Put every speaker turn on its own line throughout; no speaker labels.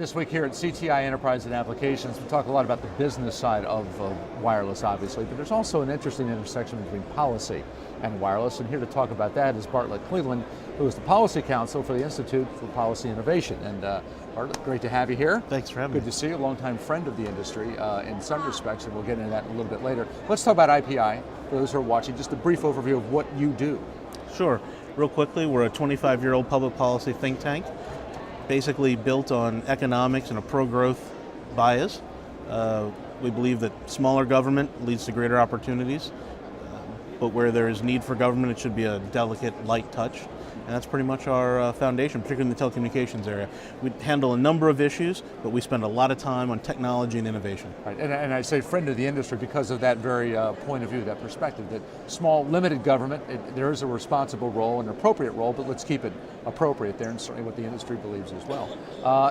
This week here at CTI Enterprise and Applications, we talk a lot about the business side of wireless, obviously, but there's also an interesting intersection between policy and wireless, and here to talk about that is Bartlett Cleland, who is the Policy Counsel for the Institute for Policy Innovation. And Bartlett, great to have you here.
Thanks for having me.
Good to see you, a longtime friend of the industry in some respects, and we'll get into that a little bit later. Let's talk about IPI, for those who are watching, just a brief overview of what you do.
Sure. Real quickly, we're a 25-year-old public policy think tank, basically built on economics and a pro-growth bias. We believe that smaller government leads to greater opportunities, but where there is need for government, it should be a delicate, light touch. And that's pretty much our foundation, particularly in the telecommunications area. We handle a number of issues, but we spend a lot of time on technology and innovation.
Right. And I say friend of the industry because of that very point of view, that perspective, that small, limited government, there is a responsible role, an appropriate role, but let's keep it appropriate there, and certainly what the industry believes as well.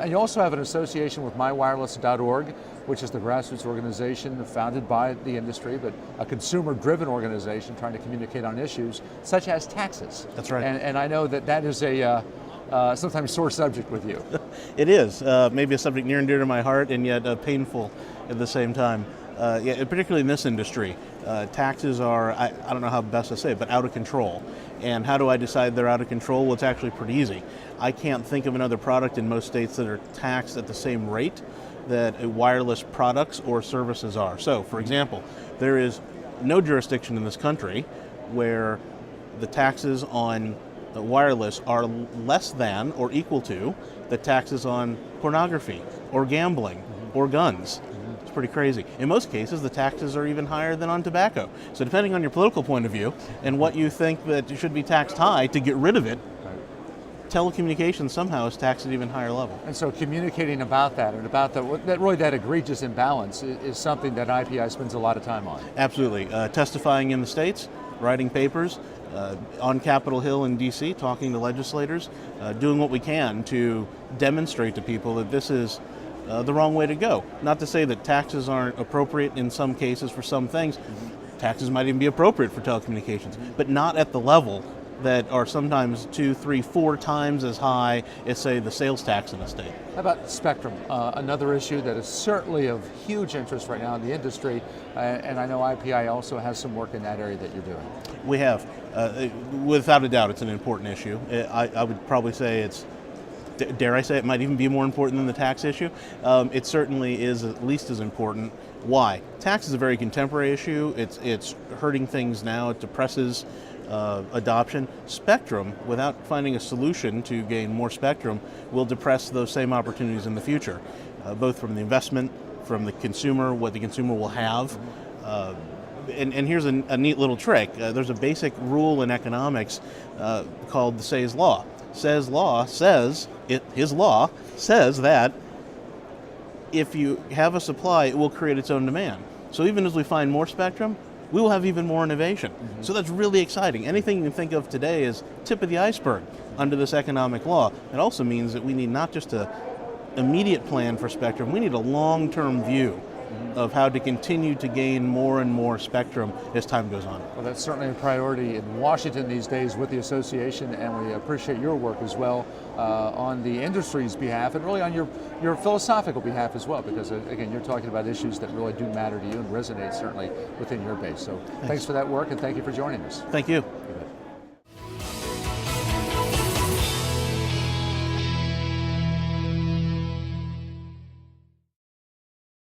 And you also have an association with mywireless.org, which is the grassroots organization founded by the industry, but a consumer-driven organization trying to communicate on issues such as taxes.
That's right.
And I know that is a sometimes sore subject with you.
It is, maybe a subject near and dear to my heart, and yet painful at the same time. Yeah, particularly in this industry, taxes are, I don't know how best to say it, but out of control. And how do I decide they're out of control? Well, it's actually pretty easy. I can't think of another product in most states that are taxed at the same rate that wireless products or services are. So, for example, there is no jurisdiction in this country where the taxes on wireless are less than or equal to the taxes on pornography or gambling or guns. It's pretty crazy. In most cases, the taxes are even higher than on tobacco. So depending on your political point of view and what you think that it should be taxed high to get rid of it, telecommunications somehow is taxed at an even higher level.
And so communicating about that and about that egregious imbalance is something that IPI spends a lot of time on.
Absolutely. Testifying in the States, writing papers, on Capitol Hill in DC, talking to legislators, doing what we can to demonstrate to people that this is the wrong way to go. Not to say that taxes aren't appropriate in some cases for some things. Taxes might even be appropriate for telecommunications, but not at the level that are sometimes 2, 3, 4 times as high as, say, the sales tax in a state.
How about spectrum? Another issue that is certainly of huge interest right now in the industry, and I know IPI also has some work in that area that you're doing.
We have. Without a doubt, it's an important issue. I would probably say it's, dare I say, it might even be more important than the tax issue. It certainly is at least as important. Why? Tax is a very contemporary issue. It's hurting things now. It depresses adoption. Spectrum, without finding a solution to gain more spectrum, will depress those same opportunities in the future, both from the investment, from the consumer, what the consumer will have. And here's a neat little trick. There's a basic rule in economics called the Say's Law. His law says that if you have a supply, it will create its own demand. So even as we find more spectrum, we will have even more innovation. So that's really exciting. Anything you can think of today is tip of the iceberg under this economic law. It also means that we need not just an immediate plan for spectrum, we need a long-term view of how to continue to gain more and more spectrum as time goes on.
Well, that's certainly a priority in Washington these days with the association, and we appreciate your work as well on the industry's behalf and really on your philosophical behalf as well, because again, you're talking about issues that really do matter to you and resonate certainly within your base. So thanks for that work, and thank you for joining us.
Thank you.